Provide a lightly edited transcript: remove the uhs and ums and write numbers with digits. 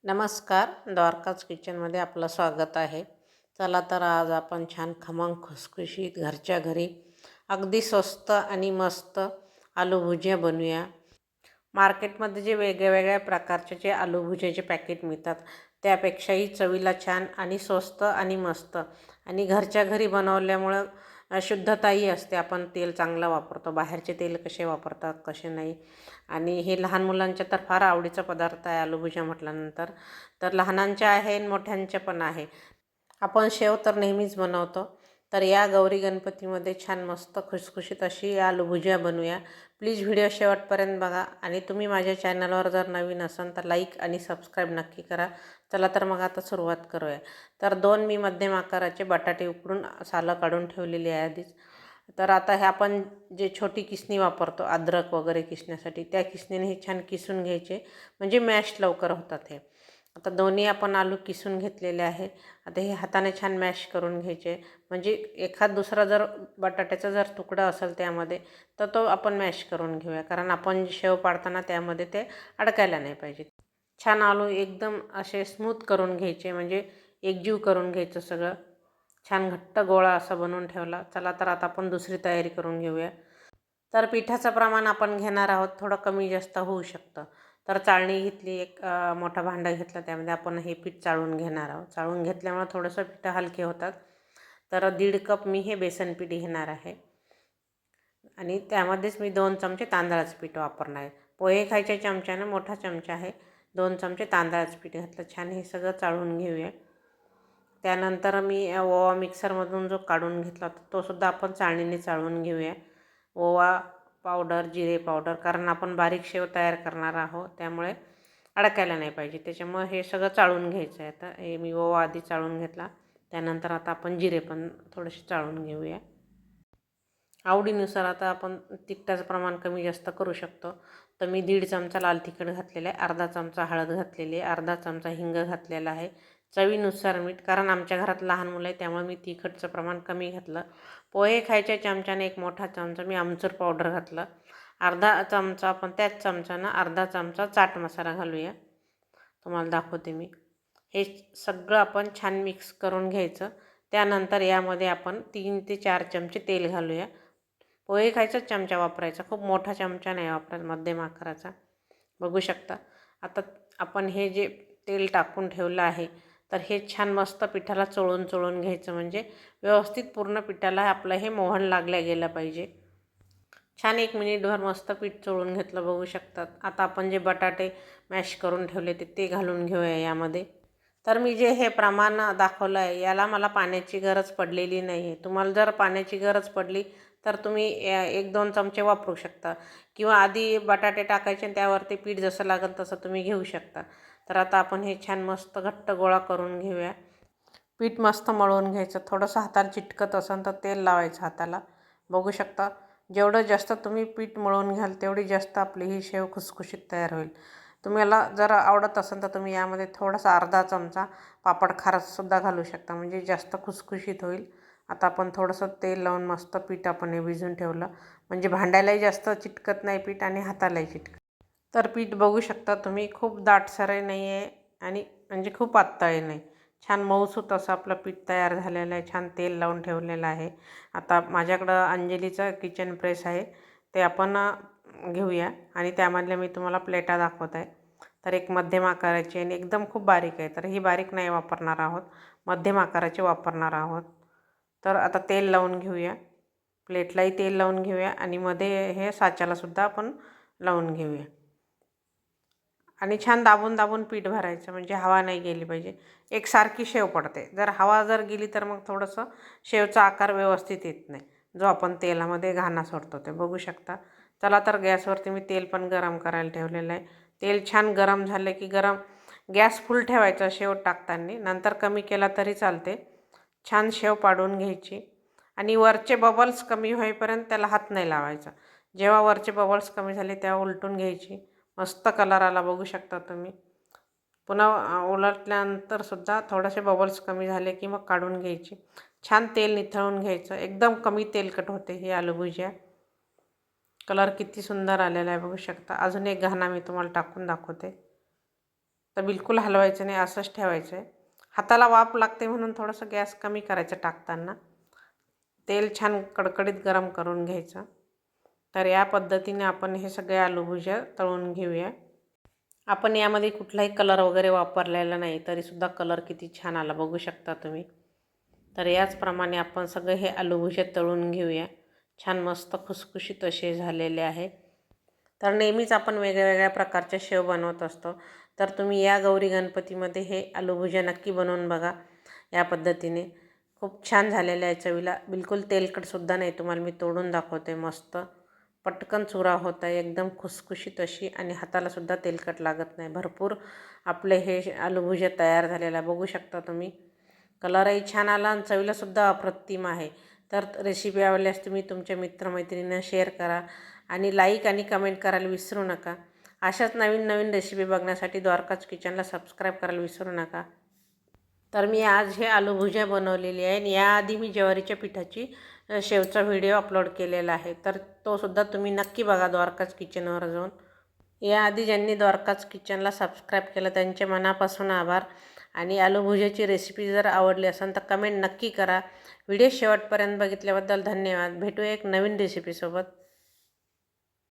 नमस्कार. द्वारकाज किचनमध्ये आपलं स्वागत आहे. चला तर आज आपण छान खमंग खुसखुशीत घरच्या घरी अगदी स्वस्त आणि मस्त आलू भुजिया बनवूया. मार्केटमध्ये जे वेगळ्या प्रकारचे जे आलू भुजियाचे पॅकेट मिळतात त्यापेक्षाही चवीला छान आणि स्वस्त आणि मस्त आणि घरच्या घरी बनवल्यामुळं शुद्धताही असते. आपण तेल चांगलं वापरतो. बाहेरचे तेल कसे वापरतात कसे नाही. आणि हे लहान मुलांच्या तर फार आवडीचा पदार्थ आहे आलू भुजिया म्हटल्यानंतर. तर लहानांच्या आहे आणि मोठ्यांच्या पण आहे. आपण शेव तर नेहमीच बनवतो. तर या गौरी गणपतीमध्ये छान मस्त खुसखुशीत अशी आलू भुजिया बनवूया. प्लीज व्हिडिओ शेवटपर्यंत बघा आणि तुम्ही माझ्या चॅनलवर जर नवीन असाल तर लाईक आणि सबस्क्राईब नक्की करा. चला तर मग आता सुरुवात करूया. तर 2 मी मध्यम आकाराचे बटाटे उकडून सालं काढून ठेवलेली आहे आधीच. तर आता हे आपण जे छोटी किसणी वापरतो अद्रक वगैरे किसण्यासाठी त्या किसणीने हे छान किसून घ्यायचे म्हणजे मॅश लवकर होतात हे. आता दोन्ही आपण आलू किसून घेतलेले आहे. आता हे हाताने छान मॅश करून घ्यायचे म्हणजे एखाद दुसरा जर बटाट्याचा जर तुकडा असेल त्यामध्ये तर तो आपण मॅश करून घेऊया, कारण आपण शेव पाडताना त्यामध्ये ते अडकायला नाही पाहिजे. छान आलू एकदम असे स्मूथ करून घ्यायचे म्हणजे एकजीव करून घ्यायचं सगळं. छान घट्ट गोळा असा बनवून ठेवला. चला तर आता आपण दुसरी तयारी करून घेऊया. तर पिठाचं प्रमाण आपण घेणार आहोत थोडं कमी जास्त होऊ शकतं. तर चाळणी घेतली, एक मोठा भांडा घेतला, त्यामध्ये आपण हे पीठ चाळून घेणार आहोत. चाळून घेतल्यामुळे थोडंसं पिठं हलके होतात. तर 1.5 कप मी हे बेसन पीठ घेणार आहे आणि त्यामध्येच मी 2 चमचे तांदळाचं पीठ वापरणार आहे. पोहे खायच्या चमच्यानं मोठा चमचा आहे 2 चमचे तांदळाचं पीठ घातलं. छान हे सगळं चाळून घेऊया. त्यानंतर मी ओवा मिक्सरमधून जो काढून घेतला होता तोसुद्धा आपण चाळणीने चाळून घेऊया. ओवा पावडर, जिरे पावडर, कारण आपण बारीक शेव तयार करणार आहोत त्यामुळे अडकायला नाही पाहिजे. त्याच्यामुळे हे सगळं चाळून घ्यायचं आहे. आता हे मी ओवा आधी चाळून घेतला. त्यानंतर आता आपण जिरे पण थोडेसे चाळून घेऊया. आवडीनुसार आता आपण तिखटाचं प्रमाण कमी जास्त करू शकतो. तर मी 1.5 चमचा लाल तिखट घातलेलं आहे, अर्धा चमचा हळद घातलेली आहे, अर्धा चमचा हिंग घातलेला आहे, चवीनुसार मीठ, कारण आमच्या घरात लहान मुलं आहे त्यामुळे मी तिखटचं प्रमाण कमी घातलं. पोहे खायच्या चमच्याने एक मोठा चमचा मी आमचूर पावडर घातलं. अर्धा चमचा आपण त्याच चमच्यानं अर्धा चमचा चाट मसाला घालूया. तुम्हाला दाखवते मी. हे सगळं आपण छान मिक्स करून घ्यायचं. त्यानंतर यामध्ये आपण 3 ते 4 चमचे तेल घालूया. पोहे खायचाच चमचा वापरायचा, खूप मोठा चमचा नाही वापरायचा, मध्यम आकाराचा. बघू शकता. आता आपण हे जे तेल टाकून ठेवलं आहे तर हे छान मस्त पिठाला चोळून चोळून घ्यायचं म्हणजे व्यवस्थित पूर्ण पिठाला आपलं हे मोहन लागलं गेलं पाहिजे. छान 1 मिनिटभर मस्त पीठ चोळून घेतलं, बघू शकतात. आता आपण जे बटाटे मॅश करून ठेवले ते घालून घेऊया यामध्ये. तर मी जे हे प्रमाण दाखवलं आहे याला मला पाण्याची गरज पडलेली नाही आहे. तुम्हाला जर पाण्याची गरज पडली तर तुम्ही 1-2 चमचे वापरू शकता किंवा आधी बटाटे टाकायचे आणि त्यावरती पीठ जसं लागेल तसं तुम्ही घेऊ शकता. तर आता आपण हे छान मस्त घट्ट गोळा करून घेऊया. पीठ मस्त मळून घ्यायचं. थोडंसं हाताला चिटकत असेल तर तेल लावायचं हाताला. बघू शकता. जेवढं जास्त तुम्ही पीठ मळून घ्याल तेवढी जास्त आपली ही शेव खुसखुशीत तयार होईल. तुम्हाला जर आवडत असेल तर तुम्ही यामध्ये थोडासा अर्धा चमचा पापड खारसुद्धा घालू शकता म्हणजे जास्त खुसखुशीत होईल. आता आपण थोडंसं तेल लावून मस्त पीठ आपण हे भिजून ठेवलं म्हणजे भांड्यालाही जास्त चिटकत नाही पीठ आणि हातालाही चिटकत. तर पीठ बघू शकता तुम्ही, खूप दाटसरही नाही आहे आणि म्हणजे खूप पातळही नाही. छान मऊसूत असं आपलं पीठ तयार झालेलं आहे. छान तेल लावून ठेवलेलं आहे. आता माझ्याकडं अंजलीचं किचन प्रेस आहे, ते आपण घेऊया आणि त्यामधल्या मी तुम्हाला प्लेटा दाखवत आहे. तर एक मध्यम आकाराची आणि एकदम खूप बारीक आहे. तर ही बारीक नाही वापरणार आहोत, मध्यम आकाराची वापरणार आहोत. तर आता तेल लावून घेऊया. प्लेटलाही तेल लावून घेऊया आणि मध्ये हे साच्यालासुद्धा आपण लावून घेऊया आणि छान दाबून दाबून पीठ भरायचं म्हणजे हवा नाही गेली पाहिजे. एकसारखी शेव पडते. जर हवा गेली तर मग थोडंसं शेवचा आकार व्यवस्थित येत नाही, जो आपण तेलामध्ये घाणा सोडतो ते. बघू शकता. चला तर गॅसवरती मी तेल पण गरम करायला ठेवलेलं आहे. तेल छान गरम झालं की गॅस फुल ठेवायचा शेव टाकताना, नंतर कमी केला तरी चालते. छान शेव पाडून घ्यायची आणि वरचे बबल्स कमी होईपर्यंत त्याला हात नाही लावायचा. जेव्हा वरचे बबल्स कमी झाले तेव्हा उलटून घ्यायची. मस्त कलर आला, बघू शकता तुम्ही. पुन्हा उलटल्यानंतरसुद्धा थोडेसे बबल्स कमी झाले की मग काढून घ्यायची. छान तेल निथळून घ्यायचं. एकदम कमी तेलकट होते ही आलू भुजिया. कलर किती सुंदर आलेला आहे बघू शकता. अजून एक घाणा मी तुम्हाला टाकून दाखवते. तर बिलकुल हलवायचं नाही, असंच ठेवायचं आहे. हाताला वाफ लागते म्हणून थोडंसं गॅस कमी करायचं टाकताना. तेल छान कडकडीत गरम करून घ्यायचं. तर या पद्धतीने आपण हे सगळे आलू भुजिया तळून घेऊया. आपण यामध्ये कुठलाही कलर वगैरे वापरलेला नाही, तरीसुद्धा कलर किती छान आला बघू शकता तुम्ही. तर याचप्रमाणे आपण सगळे हे आलू भुजिया तळून घेऊया. छान मस्त खुसखुशीत असे झालेले आहे. तर नेहमीच आपण वेगळ्या प्रकारचे शेव बनवत असतो. तर तुम्ही या गौरी गणपतीमध्ये हे आलू भुजिया नक्की बनवून बघा. या पद्धतीने खूप छान झालेलं आहे चवीला. बिलकुल तेलकटसुद्धा नाही. तुम्हाला मी तोडून दाखवते. मस्त पटकन चुरा होत आहे, एकदम खुसखुशीत अशी, आणि हातालासुद्धा तेलकट लागत नाही. भरपूर आपले हे आलू भुजिया तयार झालेला बघू शकता तुम्ही. कलरही छान आला आणि चवीलासुद्धा अप्रतिम आहे. तर रेसिपी आवडल्यास तुम्ही तुमच्या मित्रमैत्रिणींना शेअर करा आणि लाईक आणि कमेंट करायला विसरू नका. अशाच नवीन नवीन रेसिपी बघण्यासाठी द्वारकाज किचनला सबस्क्राईब करायला विसरू नका. तर मी आज हे आलू भुजिया बनवलेली आहे आणि याआधी मी ज्वारीच्या पिठाची शेवचा व्हिडिओ अपलोड केलेला आहे. तर तोसुद्धा तुम्ही नक्की बघा द्वारकाज किचनवर जाऊन. याआधी ज्यांनी द्वारकाज किचनला सबस्क्राईब केलं त्यांचे मनापासून आभार. आणि आलू भुजियाची रेसिपी जर आवडली असेल तर कमेंट नक्की करा. व्हिडिओ शेवटपर्यंत बघितल्याबद्दल धन्यवाद. भेटूया एक नवीन रेसिपीसोबत.